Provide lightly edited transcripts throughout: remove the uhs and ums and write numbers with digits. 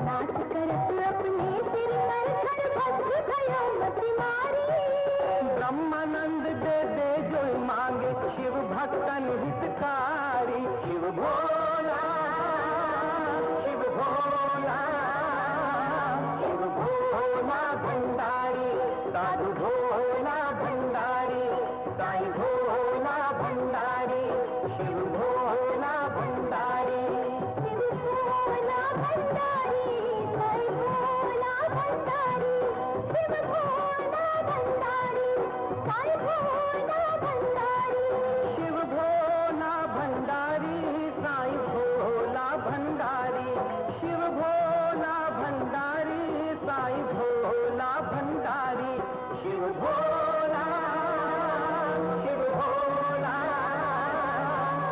नाच करत अपने सिर पर खड़ भस्म भयो मत मारी। ब्रह्मानंद दे दे जो मांगे शिव भक्तन हितकारी। शिव भोला शिव भोला शिव भोला भंडारी साधु Bhola Bhandari sign Bhola Bhandari Shiv Bhola Bhandari. Shiv Bhola Bhandari sign Bhola Bhandari Shiv Bhola Bhandari sign Bhola Bhandari. Shiv Bhola Bhandari sign Bhola Bhandari Shiv Bhola Bhandari sign Bhola Bhandari. Shiv भोला शिव भोला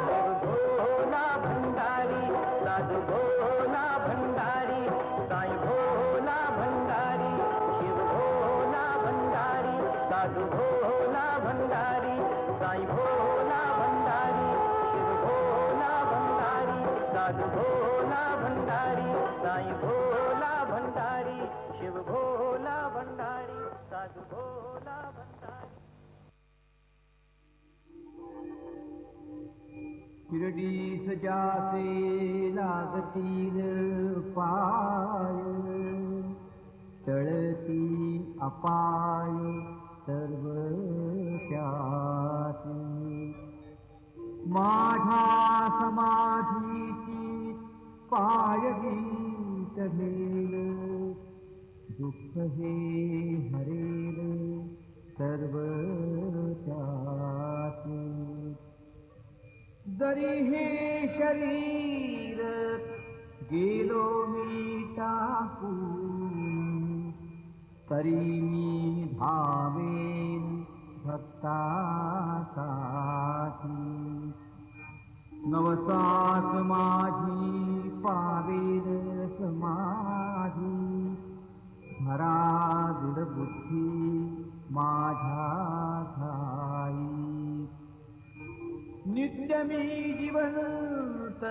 शिव भोला भंडारी साधु भोला भंडारी साईं भोला भंडारी। शिव भोला भंडारी साधु भोला भंडारी साईं भोला भंडारी। शिव भोला भंडारी साधु भोला भंडारी साईं भोला भंडारी। शिव भोला भंडारी साधु भोला भंडारी। शिर्डीस जासे लागतील पाय तळती अपाय सर्व त्यासी। माझा समाधीची पायवी चढेल दुःख हे हरेल सर्व त्यासी। जरी हे शरीर गेलो मी टाकून तरी मी धावेन भक्तासाठी। नवसात माझी पावेल समाधी धरा दृढ बुद्धी माझ्या ठाई। नित्य मी जिवंत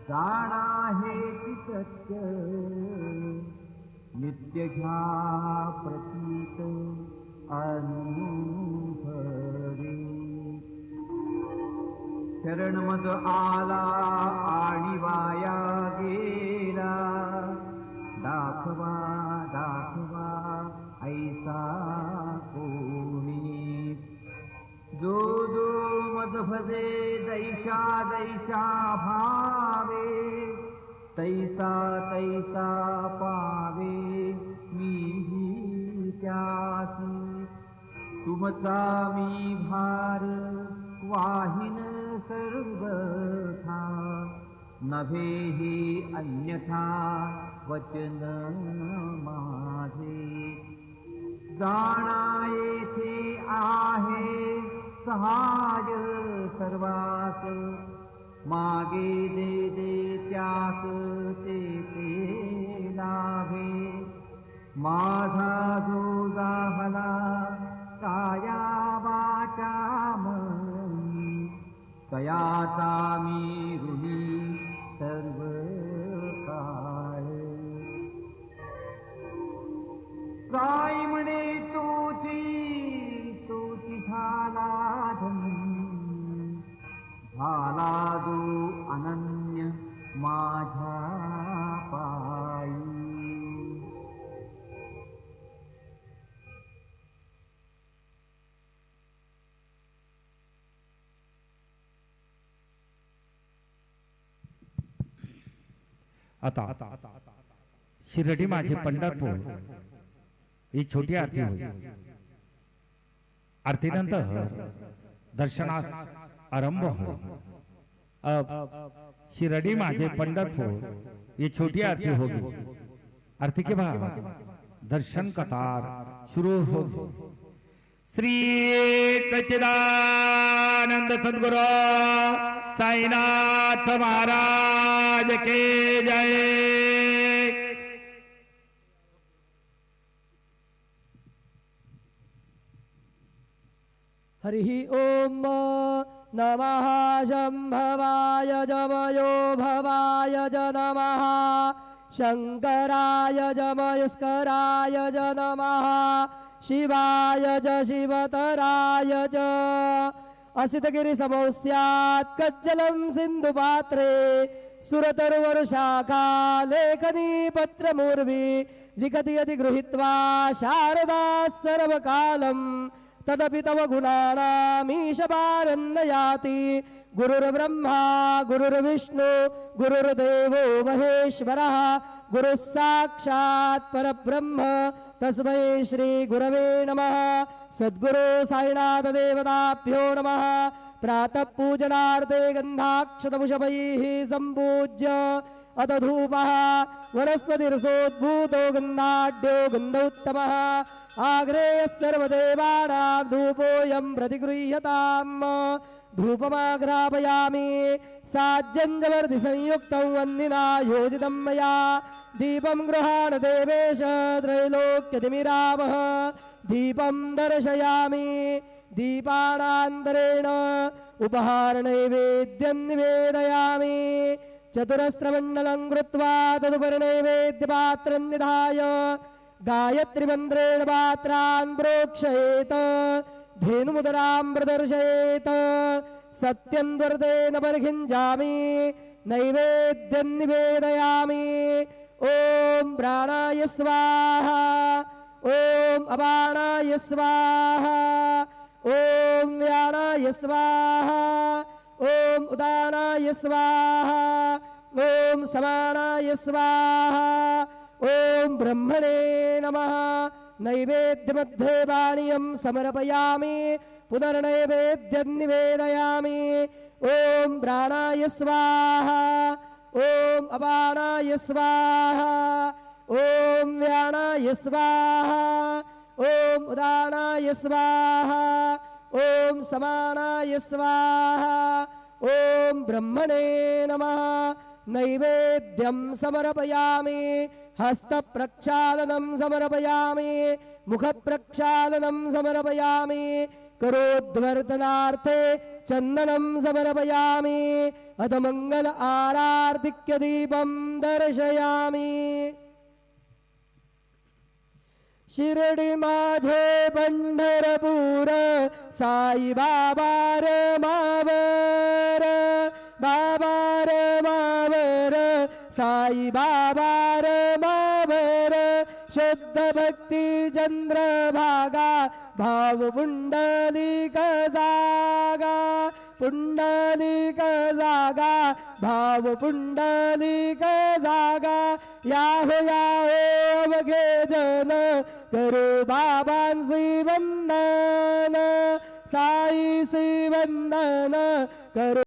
जाणा हे सत्य नित्य घ्या प्रतीत अनुभवे। शरण मग आला आणि वाया गेला दाखवा दाखवा ऐसा कोणी। जो जो मद भजे दैशा दैशा भावे तैसा तैसा पावे मीही त्यासी। तुमचा मी भार वाहिन सर्वथा नभे हि अन्यथा वचन माझे। जाणा येथे आहे सहाय सर्वास मागे दे दे त्यास ते लाभे। माझा जो जाहला काया वाचा मनी तयाचा मी ऋणी सर्व काळ। काय म्हणे तुझी तुझी झाला झाला जो अनन्य माझ्या पायी। आता शिर्डी माझे पंढरपूर ही छोटी आरती होईल। आरतीनंतर दर्शनास आरंभ होईल। अब शिर्डी माझे पंढरपूर ये छोटी आरती होगी। आरती के बाद दर्शन कतार शुरू होगी। श्री सच्चिदानंद सद्गुरु साईनाथ महाराज के जय। हरि ओम नमः शम्भवाय जमयो भवाय च नमः शङ्कराय जमयस्कराय च नमः शिवाय च शिवतराय च असितगिरिसमोऽस्यात् कज्जलं सिन्धुपात्रे सुरतरुवरुशाखा लेखनी पत्रमूर्वी लिखति यदि गृहीत्वा शारदा सर्वकालं तदपि तव गुणानामीशपारन्नयाति गुरुर्ब्रह्मा गुरुर्विष्णु गुरुर्देवो महेश्वरः गुरुः साक्षात् परब्रह्म तस्मै श्री गुरवे नमः। सद्गुरु साईनाथ देवताभ्यो नमः। प्रातः पूजनार्थे गन्धाक्षतपुष्पैः सम्पूज्य अथ धूपः वनस्पतिरसोद्भूतो गन्धाढ्यो गन्धोत्तमः आग्रेयः सर्वदेवानां धूपोऽयं प्रतिगृह्यताम्। धूपमाघ्रापयामि साज्जञ्जवर्धिसंयुक्तं वह्निना योजितं मया दीपं गृहाण देवेश त्रैलोक्यतिमिरावः दीपं दर्शयामि दीपानान्तरेण उपहारनैवेद्यं निवेदयामि चतुरस्रमण्डलं कृत्वा तदुपरि नैवेद्यपात्रं निधाय गायत्रीमन्त्रेण पात्रान् प्रोक्षयेत धेनुमुदरां प्रदर्शयेत सत्यं वर्तेन परिखिञ्जामि नैवेद्यं निवेदयामि। ॐ प्राणाय स्वाहा ॐ अपानाय स्वाहा ॐ व्यानाय स्वाहा ॐ उदानाय स्वाहा ॐ समानाय स्वाहा ॐ ब्रह्मणे नमः। नैवेद्यमध्ये पानीयं समर्पयामि पुनर्नैवेद्यं निवेदयामि। ॐ प्राणाय स्वाहा ॐ अपानाय स्वाहा ॐ व्यानाय स्वाहा ॐ उदानाय स्वाहा ॐ समानाय स्वाहा ॐ ब्रह्मणे नमः। नैवेद्यं समर्पयामि हस्तप्रक्षालनं समर्पयामि मुखप्रक्षालनं समर्पयामि करोद्वर्तनार्थे चन्दनं समर्पयामि अथ मंगल आरार्तिक्य दीपं दर्शयामि। शिर्डी माझे पंढरपूर साई बाबा मावर बाबार मावर साई बाबार मावर शुद्ध भक्ती चंद्रभागा भाव पुंडलिक जागा पुंडलिक जागा भाव पुंडलिक जागा याहो अवघे जन करू बाबांसी वंदन साईसी वंदन करू